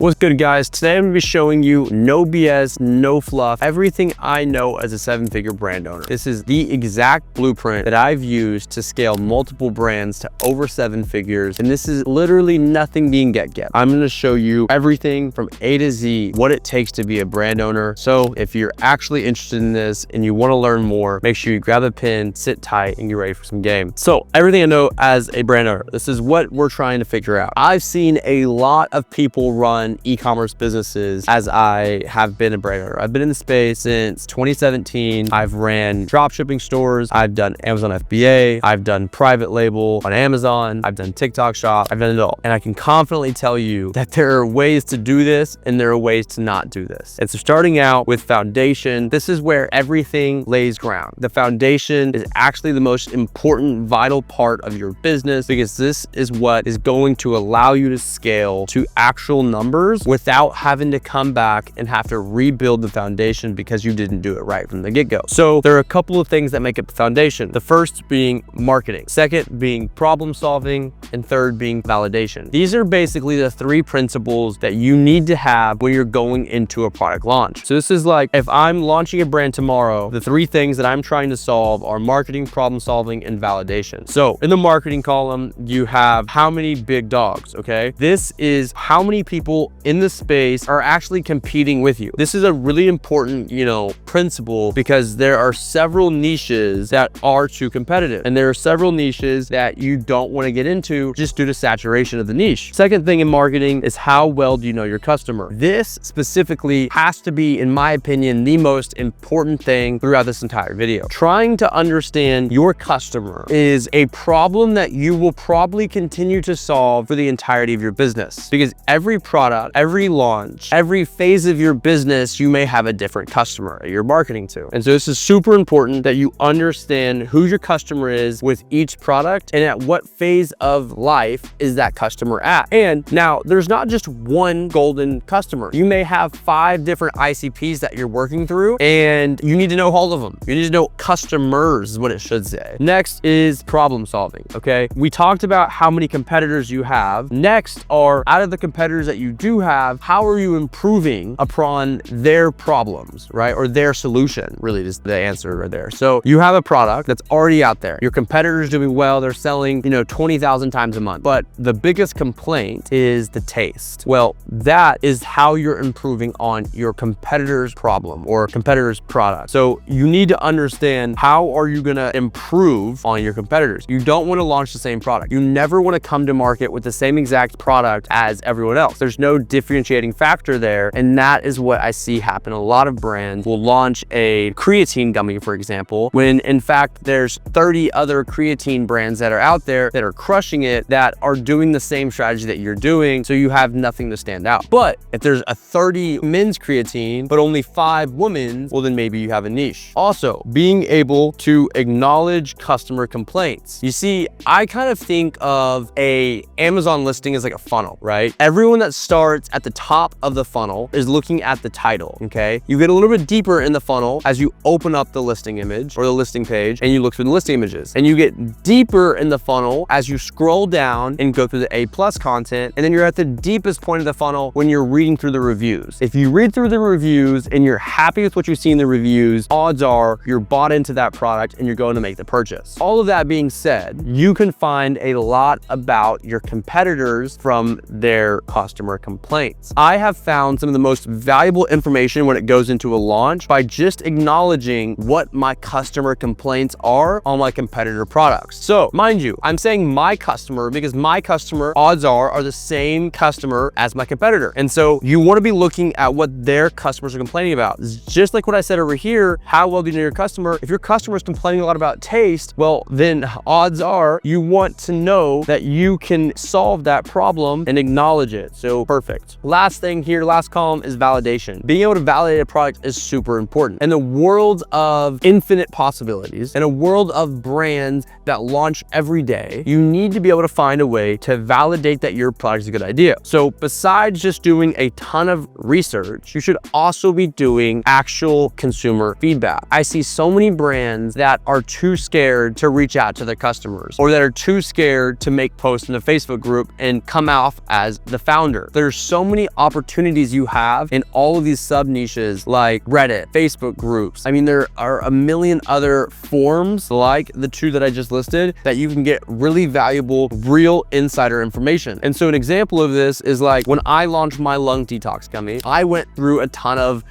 What's good, guys? Today I'm gonna be showing you no BS, no fluff, everything I know as a 7-figure brand owner. This is the exact blueprint that I've used to scale multiple brands to over 7 figures. And this is literally nothing being get. I'm gonna show you everything from A to Z, what it takes to be a brand owner. So if you're actually interested in this and you wanna learn more, make sure you grab a pen, sit tight, and get ready for some game. So everything I know as a brand owner, this is what we're trying to figure out. I've seen a lot of people run e-commerce businesses as I have been a brand owner. I've been in the space since 2017. I've ran drop shipping stores. I've done Amazon FBA. I've done private label on Amazon. I've done TikTok shop. I've done it all. And I can confidently tell you that there are ways to do this and there are ways to not do this. And so starting out with foundation, this is where everything lays ground. The foundation is actually the most important, vital part of your business because this is what is going to allow you to scale to actual numbers without having to come back and have to rebuild the foundation because you didn't do it right from the get-go. So there are a couple of things that make up the foundation. The first being marketing, second being problem solving, and third being validation. These are basically the 3 principles that you need to have when you're going into a product launch. So this is like, if I'm launching a brand tomorrow, the 3 things that I'm trying to solve are marketing, problem solving, and validation. So in the marketing column, you have how many big dogs, okay? This is how many people in the space are actually competing with you. This is a really important, principle because there are several niches that are too competitive and there are several niches that you don't want to get into just due to saturation of the niche. Second thing in marketing is how well do you know your customer? This specifically has to be, in my opinion, the most important thing throughout this entire video. Trying to understand your customer is a problem that you will probably continue to solve for the entirety of your business because every product, every launch, every phase of your business, you may have a different customer that you're marketing to. And so this is super important that you understand who your customer is with each product and at what phase of life is that customer at. And now there's not just one golden customer. You may have 5 different ICPs that you're working through and you need to know all of them. You need to know customers is what it should say. Next is problem solving, okay? We talked about how many competitors you have. Next are, out of the competitors that you do have, how are you improving upon their problems, right? Or their solution, really is the answer right there. So you have a product that's already out there. Your competitor's doing well. They're selling, 20,000 times a month. But the biggest complaint is the taste. Well, that is how you're improving on your competitor's problem or competitor's product. So you need to understand how are you gonna improve on your competitors. You don't wanna launch the same product. You never wanna come to market with the same exact product as everyone else. There's no differentiating factor there. And that is what I see happen. A lot of brands will launch a creatine gummy, for example, when in fact there's 30 other creatine brands that are out there that are crushing it that are doing the same strategy that you're doing. So you have nothing to stand out. But if there's a 30 men's creatine, but only 5 women's, well, then maybe you have a niche. Also, being able to acknowledge customer complaints. You see, I kind of think of a Amazon listing as like a funnel, right? Everyone that starts at the top of the funnel is looking at the title, okay? You get a little bit deeper in the funnel as you open up the listing image or the listing page and you look through the listing images. And you get deeper in the funnel as you scroll down and go through the A+ content. And then you're at the deepest point of the funnel when you're reading through the reviews. If you read through the reviews and you're happy with what you see in the reviews, odds are you're bought into that product and you're going to make the purchase. All of that being said, you can find a lot about your competitors from their customer complaints. I have found some of the most valuable information when it goes into a launch by just acknowledging what my customer complaints are on my competitor products. So mind you, I'm saying my customer because my customer, odds are the same customer as my competitor. And so you want to be looking at what their customers are complaining about. Just like what I said over here, how well do you know your customer? If your customer is complaining a lot about taste, well, then odds are you want to know that you can solve that problem and acknowledge it. So perfect. Last thing here, last column is validation. Being able to validate a product is super important. In the world of infinite possibilities, in a world of brands that launch every day, you need to be able to find a way to validate that your product is a good idea. So besides just doing a ton of research, you should also be doing actual consumer feedback. I see so many brands that are too scared to reach out to their customers or that are too scared to make posts in a Facebook group and come off as the founder. There's there's so many opportunities you have in all of these sub niches like Reddit, Facebook groups. I mean, there are a million other forms like the two that I just listed that you can get really valuable, real insider information. And so an example of this is like when I launched my lung detox gummy, I went through a ton of,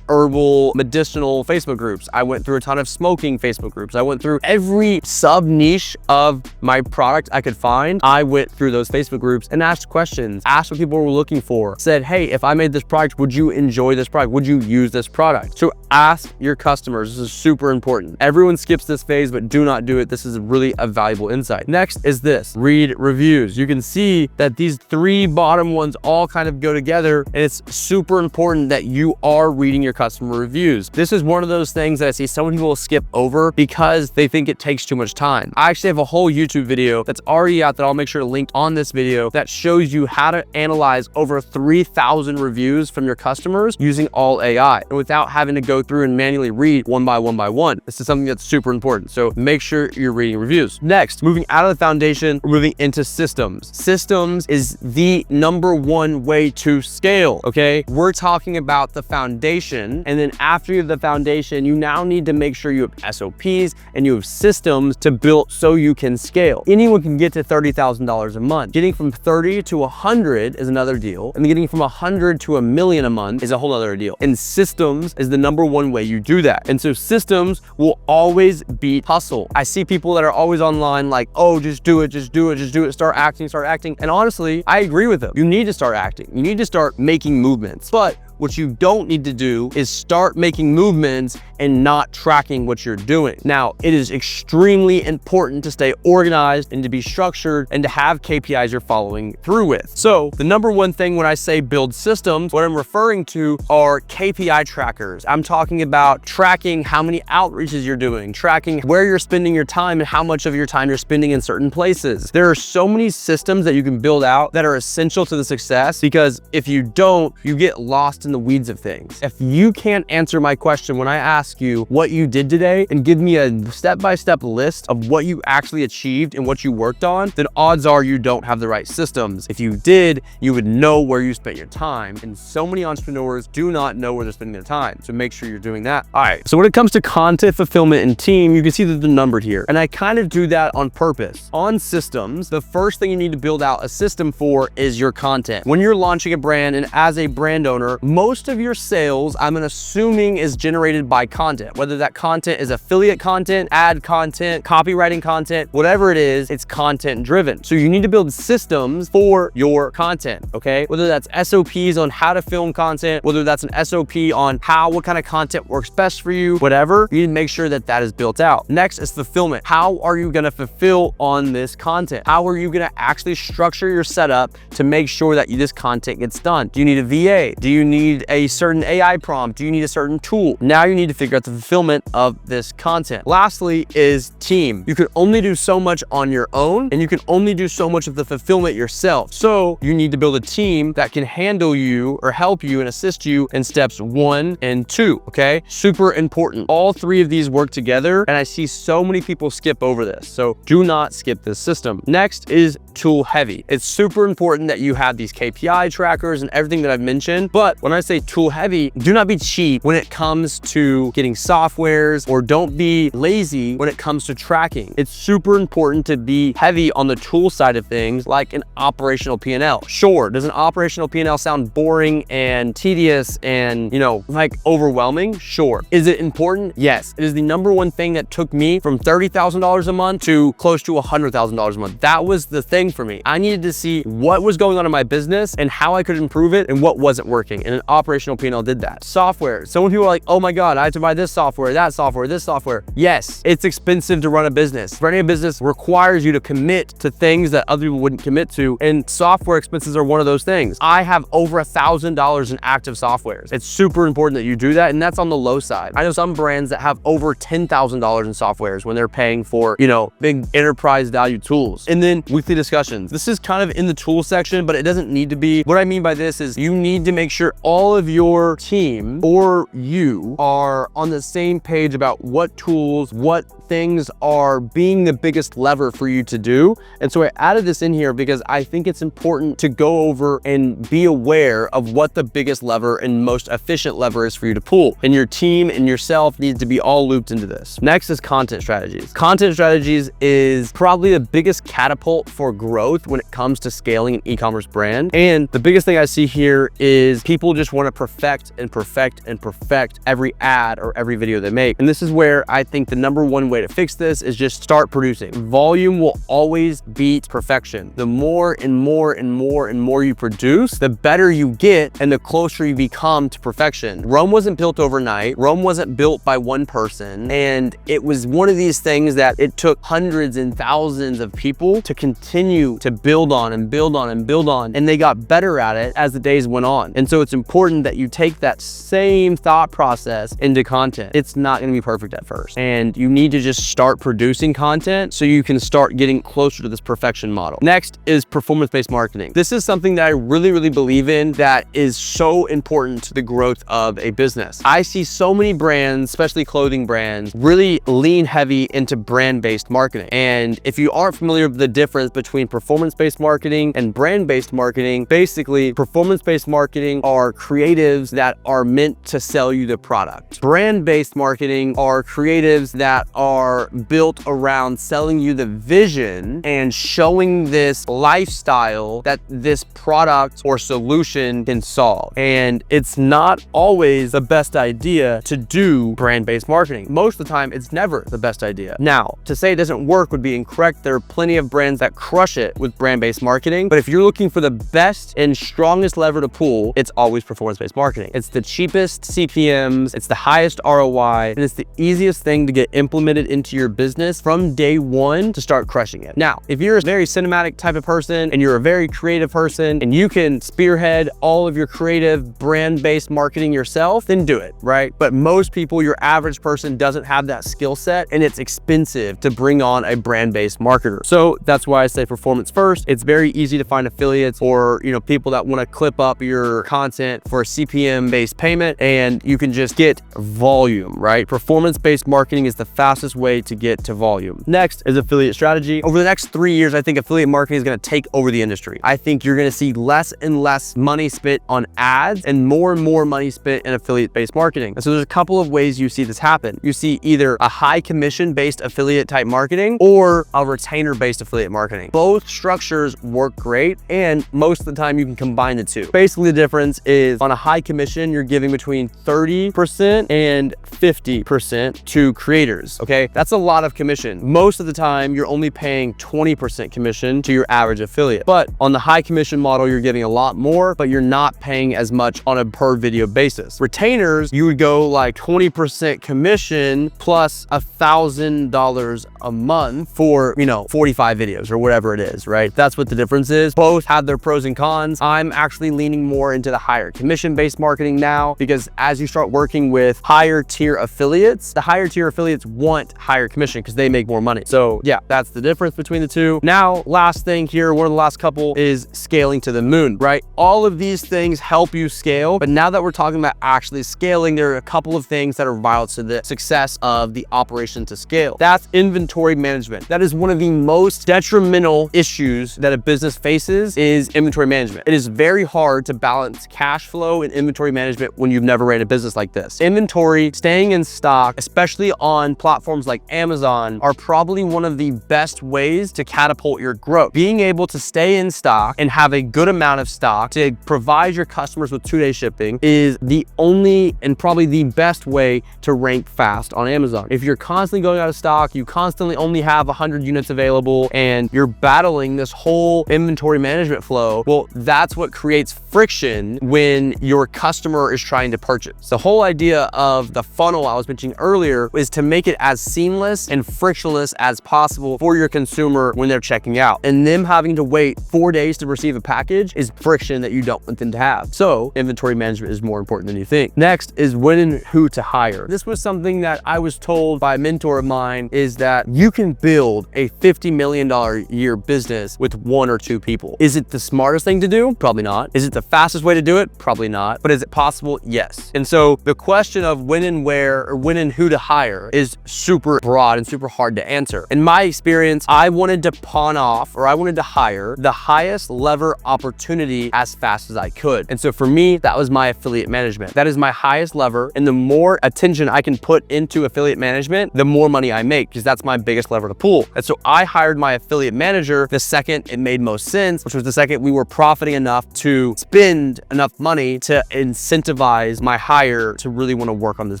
herbal medicinal Facebook groups. I went through a ton of smoking Facebook groups. I went through every sub niche of my product I could find. I went through those Facebook groups and asked questions, asked what people were looking for, said, hey, if I made this product, would you enjoy this product? Would you use this product? So ask your customers. This is super important. Everyone skips this phase, but do not do it. This is really a valuable insight. Next is this, read reviews. You can see that these three bottom ones all kind of go together, and it's super important that you are reading your customer reviews. This is one of those things that I see some people skip over because they think it takes too much time. I actually have a whole YouTube video that's already out that I'll make sure to link on this video that shows you how to analyze over 3,000 reviews from your customers using all AI and without having to go through and manually read one by one. This is something that's super important. So make sure you're reading reviews. Next, moving out of the foundation, moving into systems. Systems is the #1 way to scale, okay? We're talking about the foundation, and then after you have the foundation, you now need to make sure you have SOPs and you have systems to build so you can scale. Anyone can get to $30,000 a month. Getting from 30 to 100 is another deal, and getting from 100 to $1 million a month is a whole other deal. And systems is the #1 way you do that. And so systems will always beat hustle. I see people that are always online like, oh, just do it, start acting. And honestly, I agree with them. You need to start acting. You need to start making movements. But what you don't need to do is start making movements and not tracking what you're doing. Now, it is extremely important to stay organized and to be structured and to have KPIs you're following through with. So the #1 thing when I say build systems, what I'm referring to are KPI trackers. I'm talking about tracking how many outreaches you're doing, tracking where you're spending your time and how much of your time you're spending in certain places. There are so many systems that you can build out that are essential to the success, because if you don't, you get lost in the weeds of things. If you can't answer my question when I ask you what you did today and give me a step-by-step list of what you actually achieved and what you worked on, then odds are you don't have the right systems. If you did, you would know where you spent your time. And so many entrepreneurs do not know where they're spending their time. So make sure you're doing that. All right. So when it comes to content fulfillment and team, you can see that they're numbered here. And I kind of do that on purpose. On systems, the first thing you need to build out a system for is your content. When you're launching a brand and as a brand owner, most of your sales, I'm assuming, is generated by content. Whether that content is affiliate content, ad content, copywriting content, whatever it is, it's content driven. So you need to build systems for your content, okay? Whether that's SOPs on how to film content, whether that's an SOP on what kind of content works best for you, whatever, you need to make sure that that is built out. Next is fulfillment. How are you gonna fulfill on this content? How are you gonna actually structure your setup to make sure that this content gets done? Do you need a VA? Do you need a certain AI prompt? Do you need a certain tool? Now you need to figure out the fulfillment of this content. Lastly is team. You can only do so much on your own, and you can only do so much of the fulfillment yourself. So you need to build a team that can handle you or help you and assist you in steps 1 and 2, okay? Super important. All 3 of these work together, and I see so many people skip over this. So do not skip this system. Next is tool heavy. It's super important that you have these KPI trackers and everything that I've mentioned, but when I say tool heavy, do not be cheap when it comes to getting softwares, or don't be lazy when it comes to tracking. It's super important to be heavy on the tool side of things, like an operational P&L. Sure, does an operational P&L sound boring and tedious and, like overwhelming? Sure. Is it important? Yes. It is the #1 thing that took me from $30,000 a month to close to $100,000 a month. That was the thing for me. I needed to see what was going on in my business and how I could improve it and what wasn't working. And an operational P&L did that. Software. So when people are like, oh my God, I have to buy this software, that software, this software. Yes, it's expensive to run a business. Running a business requires you to commit to things that other people wouldn't commit to. And software expenses are one of those things. I have over $1,000 in active softwares. It's super important that you do that. And that's on the low side. I know some brands that have over $10,000 in softwares when they're paying for, big enterprise value tools. And then weekly discussions. This is kind of in the tool section, but it doesn't need to be. What I mean by this is you need to make sure all all of your team or you are on the same page about what tools, what things are being the biggest lever for you to do. And so I added this in here because I think it's important to go over and be aware of what the biggest lever and most efficient lever is for you to pull. And your team and yourself needs to be all looped into this. Next is content strategies. Content strategies is probably the biggest catapult for growth when it comes to scaling an e-commerce brand. And the biggest thing I see here is people just want to perfect and perfect and perfect every ad or every video they make. And this is where I think the number one way to fix this is just start producing. Volume will always beat perfection. The more and more and more and more you produce, the better you get and the closer you become to perfection. Rome wasn't built overnight. Rome wasn't built by one person. And it was one of these things that it took hundreds and thousands of people to continue to build on and build on and build on. And they got better at it as the days went on. And so it's important that you take that same thought process into content. It's not going to be perfect at first. And you need to just start producing content so you can start getting closer to this perfection model. Next is performance-based marketing. This is something that I really believe in that is so important to the growth of a business. I see so many brands, especially clothing brands, really lean heavy into brand-based marketing. And if you aren't familiar with the difference between performance-based marketing and brand-based marketing, basically performance-based marketing are creatives that are meant to sell you the product. Brand-based marketing are creatives that are built around selling you the vision and showing this lifestyle that this product or solution can solve. And it's not always the best idea to do brand-based marketing. Most of the time, it's never the best idea. Now, to say it doesn't work would be incorrect. There are plenty of brands that crush it with brand-based marketing, but if you're looking for the best and strongest lever to pull, it's always performance-based marketing. It's the cheapest CPMs, it's the highest ROI, and it's the easiest thing to get implemented into your business from day one to start crushing it. Now, if you're a very cinematic type of person and you're a very creative person and you can spearhead all of your creative brand-based marketing yourself, then do it, right? But most people, your average person doesn't have that skill set and it's expensive to bring on a brand-based marketer. So that's why I say performance first. It's very easy to find affiliates or, people that want to clip up your content for a CPM-based payment, and you can just get volume, right? Performance-based marketing is the fastest way to get to volume. Next is affiliate strategy. Over the next 3 years, I think affiliate marketing is going to take over the industry. I think you're going to see less and less money spent on ads and more money spent in affiliate-based marketing. And so there's a couple of ways you see this happen. You see either a high commission-based affiliate type marketing or a retainer-based affiliate marketing. Both structures work great, and most of the time you can combine the two. Basically, the difference is on a high commission, you're giving between 30% and 50% to creators, okay? That's a lot of commission. Most of the time, you're only paying 20% commission to your average affiliate. But on the high commission model, you're giving a lot more, but you're not paying as much on a per video basis. Retainers, you would go like 20% commission plus $1,000 a month for, 45 videos or whatever it is, right? That's what the difference is. Both have their pros and cons. I'm actually leaning more into the higher commission-based marketing now because as you start working with higher tier affiliates, the higher tier affiliates want higher commission because they make more money. So yeah, that's the difference between the two. Now, last thing here, one of the last couple is scaling to the moon, right? All of these things help you scale, but now that we're talking about actually scaling, there are a couple of things that are vital to the success of the operation to scale. That's inventory management. That is one of the most detrimental issues that a business faces is inventory management. It is very hard to balance cash flow and inventory management when you've never ran a business like this. Inventory, staying in stock, especially on platforms like Amazon, are probably one of the best ways to catapult your growth. Being able to stay in stock and have a good amount of stock to provide your customers with 2-day shipping is the only and probably the best way to rank fast on Amazon. If you're constantly going out of stock, you constantly only have 100 units available, and you're battling this whole inventory management flow, well, that's what creates friction when your customer is trying to purchase. The whole idea of the funnel I was mentioning earlier is to make it as seamless and frictionless as possible for your consumer when they're checking out. And them having to wait 4 days to receive a package is friction that you don't want them to have. So inventory management is more important than you think. Next is when and who to hire. This was something that I was told by a mentor of mine, is that you can build a $50 million a year business with 1 or 2 people. Is it the smartest thing to do? Probably not. Is it the fastest way to do it? Probably not. But is it possible? Yes. And so the question of when and where, or when and who to hire, is super broad and super hard to answer. In my experience, I wanted to pawn off, or I wanted to hire the highest lever opportunity as fast as I could. And so for me, that was my affiliate management. That is my highest lever. And the more attention I can put into affiliate management, the more money I make, because that's my biggest lever to pull. And so I hired my affiliate manager the second it made most sense, which was the second we were profiting enough to spend enough money to incentivize my hire to really want to work on this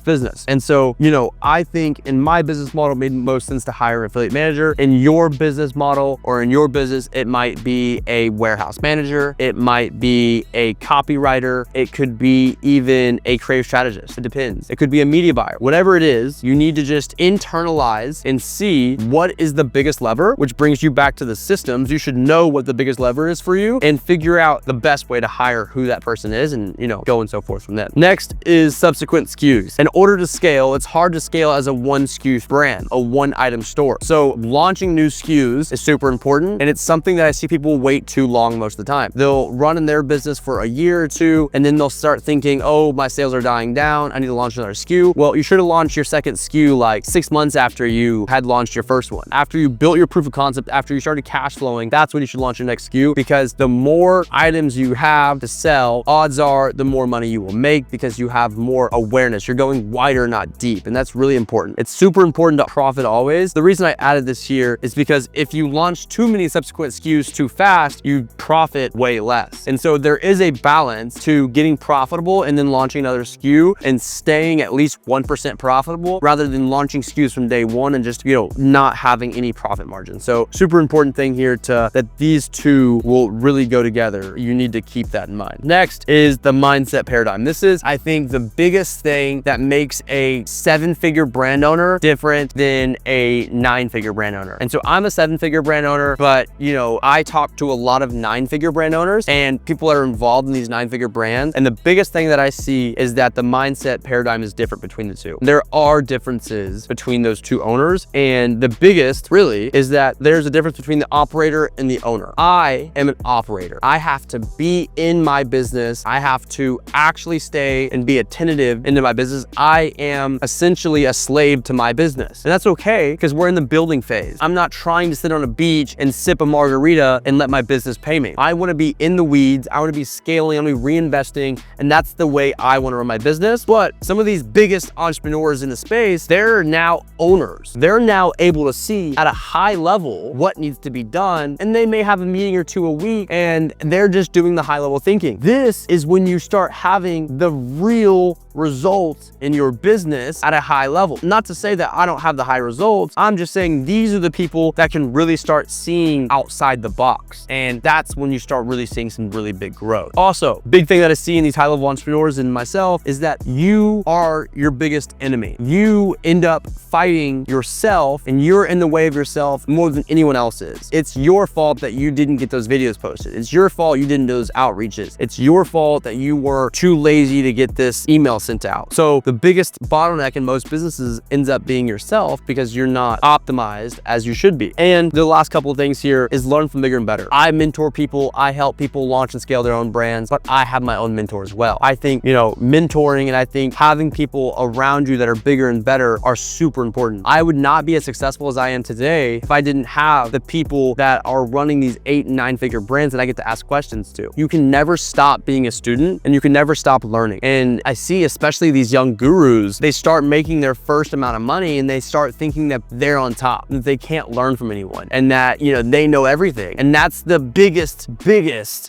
business. And so, you know, I think in my business model, it made most sense to hire an affiliate manager. In your business model or in your business, it might be a warehouse manager. It might be a copywriter. It could be even a creative strategist. It depends. It could be a media buyer. Whatever it is, you need to just internalize and see what is the biggest lever, which brings you back to the systems. You should know what the biggest lever is for you and figure out the best way to hire who that person is, and, you know, go and so forth from there. Next is subsequent SKUs. In order to scale, it's hard to scale as a one SKU brand, a one item store. So launching new SKUs is super important, and it's something that I see people wait too long most of the time. They'll run in their business for a year or two, and then they'll start thinking, oh, my sales are dying down, I need to launch another SKU. Well, you should have launched your second SKU like 6 months after you had launched your first one. After you built your proof of concept, after you started cash flowing, that's when you should launch your next SKU, because the more items you have to sell, odds are the more money you will make, because you have more awareness. You're going wider, not deep. And that's really important. It's super important to profit always. The reason I added this here is because if you launch too many subsequent SKUs too fast, you profit way less. And so there is a balance to getting profitable and then launching another SKU and staying at least 1% profitable, rather than launching SKUs from day one and just, you know, not having any profit margin. So super important thing here that these two will really go together. You need to keep that in mind. Next is the mindset paradigm. This is, I think, the biggest thing that makes a 7-figure brand owner different than a 9-figure brand owner. And so I'm a 7-figure brand owner, but, you know, I talk to a lot of 9-figure brand owners and people that are involved in these 9-figure brands. And the biggest thing that I see is that the mindset paradigm is different between the two. There are differences between those two owners. And the biggest really is that there's a difference between the operator and the owner. I am an operator. I have to be in my business. I have to actually stay and be attentive into my business. I am essentially a slave to my business. And that's okay, because we're in the building phase. I'm not trying to sit on a beach and sip a margarita and let my business pay me. I want to be in the weeds. I want to be scaling. I want to be reinvesting. And that's the way I want to run my business. But some of these biggest entrepreneurs in the space, they're now owners. They're now able to see at a high level what needs to be done. And they may have a meeting or two a week, and they're just doing the high level thinking. This is when you start having the real results in your business at a high level. Not to say that I don't have the high results. I'm just saying these are the people that can really start seeing outside the box. And that's when you start really seeing some really big growth. Also, big thing that I see in these high level entrepreneurs and myself is that you are your biggest enemy. You end up fighting yourself, and you're in the way of yourself more than anyone else is. It's your fault that you didn't get those videos posted. It's your fault you didn't do those outreaches. It's your fault that you were too lazy to get this email sent out. So the biggest bottleneck in most businesses ends up being yourself, because you're not optimized as you should be. And the last couple of things here is learn from bigger and better. I mentor people. I help people launch and scale their own brands, but I have my own mentor as well. I think, you know, mentoring and I think having people around you that are bigger and better are super important. I would not be as successful as I am today if I didn't have the people that are running these 8 and 9-figure brands that I get to ask questions to. You can never stop being a student, and you can never stop learning. And I see, especially these young gurus, they start making their first amount of money and they start thinking that they're on top, that they can't learn from anyone, and that, you know, they know everything. And that's the biggest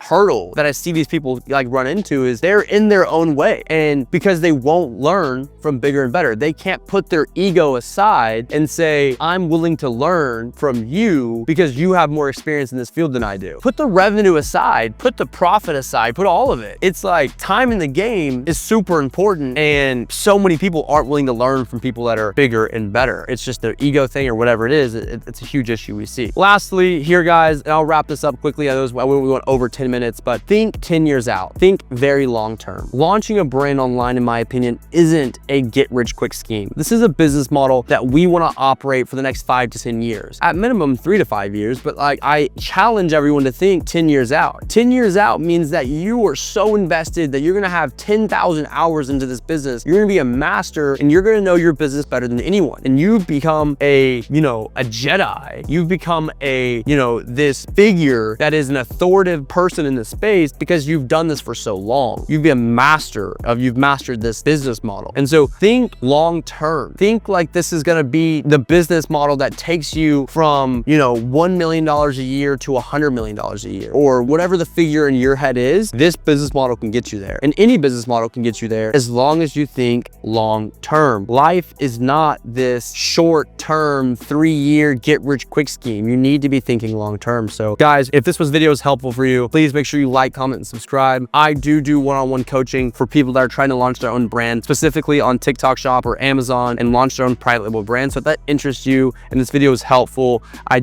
hurdle that I see these people like run into, is they're in their own way. And because they won't learn from bigger and better, they can't put their ego aside and say, I'm willing to learn from you because you have more experience in this field than I do. Put the revenue aside, put the profit aside, put all of it. It's like time in the game is super important, and so many people aren't willing to learn from people that are bigger and better. It's just their ego thing or whatever it is. It's a huge issue we see. Lastly here, guys, and I'll wrap this up quickly. I know we went over 10 minutes, but think 10 years out. Think very long term. Launching a brand online, in my opinion, isn't a get rich quick scheme. This is a business model that we want to operate for the next 5 to 10 years. At minimum 3 to 5 years, but like I challenge everyone to think 10 years out. 10 years out means that you are so so invested that you're gonna have 10,000 hours into this business. You're gonna be a master and you're gonna know your business better than anyone. And you've become a Jedi. You've become a, this figure that is an authoritative person in the space because you've done this for so long. You've mastered this business model. And so think long-term. Think like this is gonna be the business model that takes you from, $1 million a year to $100 million a year, or whatever the figure in your head is. This business model can get you there, and any business model can get you there as long as you think long-term. Life is not this short-term 3-year get-rich-quick scheme. You need to be thinking long-term. So guys, if this video is helpful for you, please make sure you like, comment, and subscribe. I do one-on-one coaching for people that are trying to launch their own brand, specifically on TikTok Shop or Amazon, and launch their own private label brand. So if that interests you and this video is helpful, I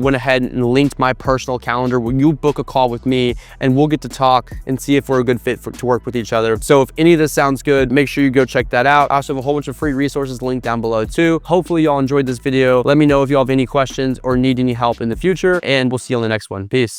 went ahead and linked my personal calendar where you book a call with me and we'll get to talk and see if we're a good fit to work with each other. So if any of this sounds good, make sure you go check that out. I also have a whole bunch of free resources linked down below too. Hopefully y'all enjoyed this video. Let me know if y'all have any questions or need any help in the future, and we'll see you on the next one. Peace.